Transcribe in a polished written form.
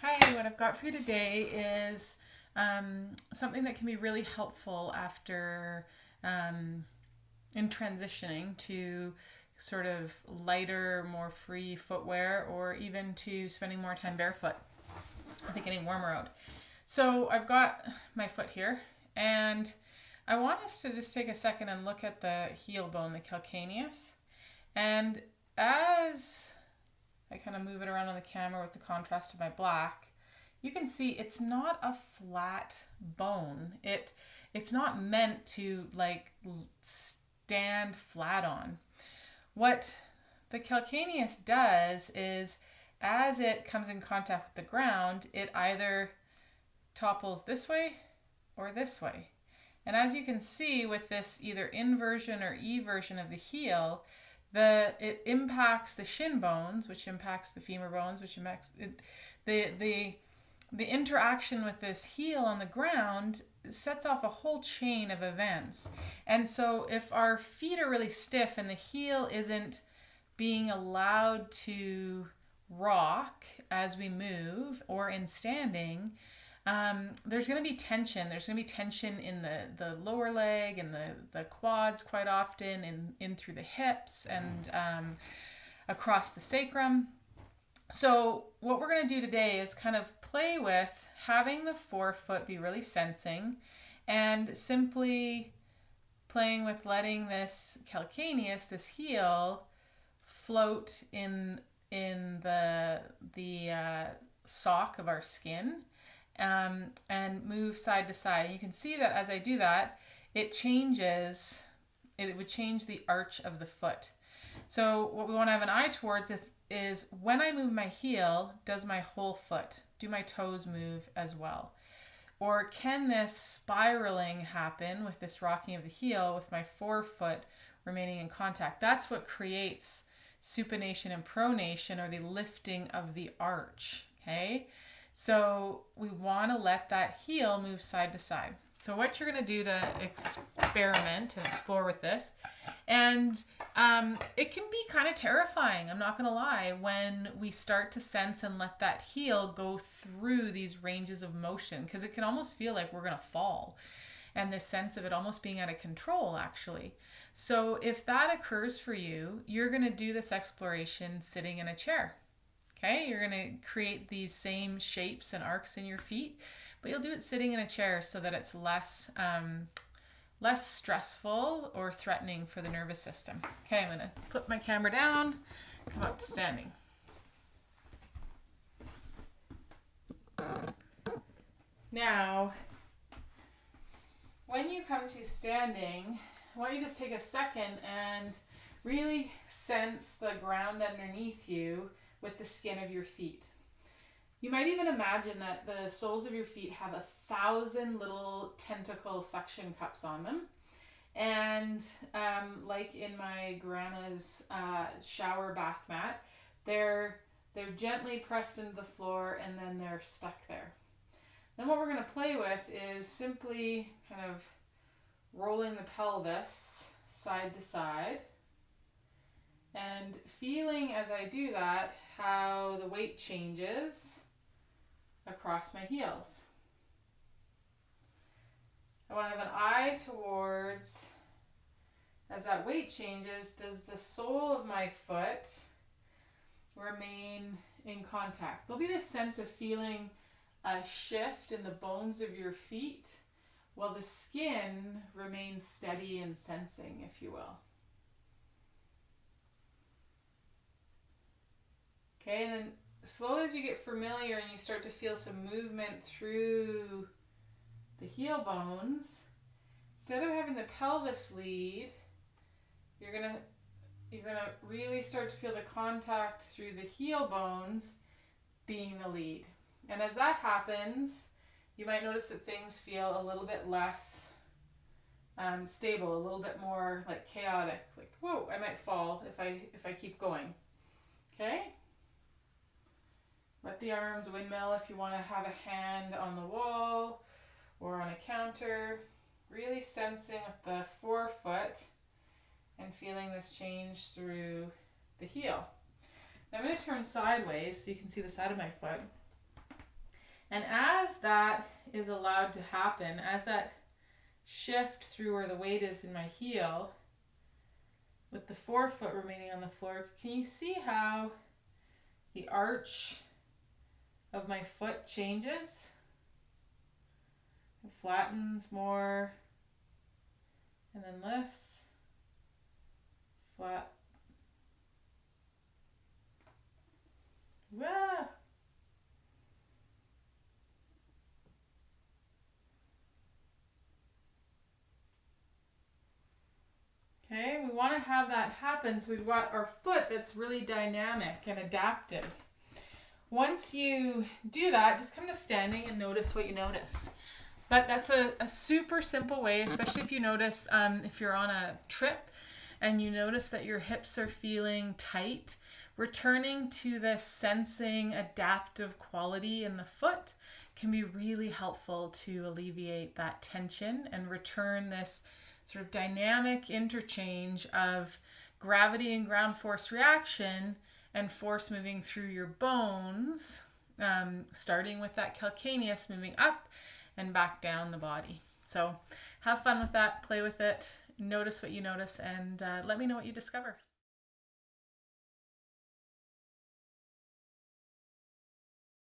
Hi, what I've got for you today is something that can be really helpful after in transitioning to sort of lighter, more free footwear, or even to spending more time barefoot. I think getting warmer out. So I've got my foot here, and I want us to just take a second and look at the heel bone, the calcaneus. And as I kind of move it around on the camera with the contrast of my black, you can see it's not a flat bone. It's not meant to like stand flat on. What the calcaneus does is as it comes in contact with the ground, it either topples this way or this way. And as you can see with this either inversion or eversion of the heel, it impacts the shin bones, which impacts the femur bones, which impacts the interaction with this heel on the ground sets off a whole chain of events. And so if our feet are really stiff and the heel isn't being allowed to rock as we move or in standing, there's going to be tension. There's going to be tension in the lower leg and the quads quite often, and in through the hips and across the sacrum. So what we're going to do today is kind of play with having the forefoot be really sensing and simply playing with letting this calcaneus, this heel, float in the sock of our skin, and move side to side. And you can see that as I do that, it changes. It would change the arch of the foot. So what we want to have an eye towards is when I move my heel, does my whole foot, do my toes move as well? Or can this spiraling happen with this rocking of the heel with my forefoot remaining in contact? That's what creates supination and pronation, or the lifting of the arch, okay? So we want to let that heel move side to side. So what you're going to do to experiment and explore with this, and it can be kind of terrifying, I'm not going to lie, when we start to sense and let that heel go through these ranges of motion, because it can almost feel like we're going to fall, and this sense of it almost being out of control, actually. So if that occurs for you, you're going to do this exploration sitting in a chair. Okay, you're going to create these same shapes and arcs in your feet, but you'll do it sitting in a chair so that it's less stressful or threatening for the nervous system. Okay, I'm going to flip my camera down, come up to standing. Now, when you come to standing, I want you to just take a second and really sense the ground underneath you with the skin of your feet. You might even imagine that the soles of your feet have 1,000 little tentacle suction cups on them. And like in my grandma's shower bath mat, they're gently pressed into the floor and then they're stuck there. Then what we're going to play with is simply kind of rolling the pelvis side to side and feeling as I do that how the weight changes across my heels. I want to have an eye towards, as that weight changes, does the sole of my foot remain in contact? There'll be this sense of feeling a shift in the bones of your feet while the skin remains steady and sensing, if you will. Okay, and then slowly as you get familiar and you start to feel some movement through the heel bones, instead of having the pelvis lead, you're gonna really start to feel the contact through the heel bones being the lead. And as that happens, you might notice that things feel a little bit less stable, a little bit more like chaotic, like, whoa, I might fall if I keep going. Okay? Let the arms windmill if you want to have a hand on the wall or on a counter. Really sensing with the forefoot and feeling this change through the heel. Now I'm going to turn sideways so you can see the side of my foot. And as that is allowed to happen, as that shift through where the weight is in my heel, with the forefoot remaining on the floor, can you see how the arch of my foot changes? It flattens more and then lifts, flat. Wah! Okay, we want to have that happen, so we've got our foot that's really dynamic and adaptive. Once you do that, just come to standing and notice what you notice. But that's a super simple way, especially if you notice, if you're on a trip and you notice that your hips are feeling tight, returning to this sensing adaptive quality in the foot can be really helpful to alleviate that tension and return this sort of dynamic interchange of gravity and ground force reaction and force moving through your bones, starting with that calcaneus, moving up and back down the body. So have fun with that, play with it, notice what you notice, and let me know what you discover.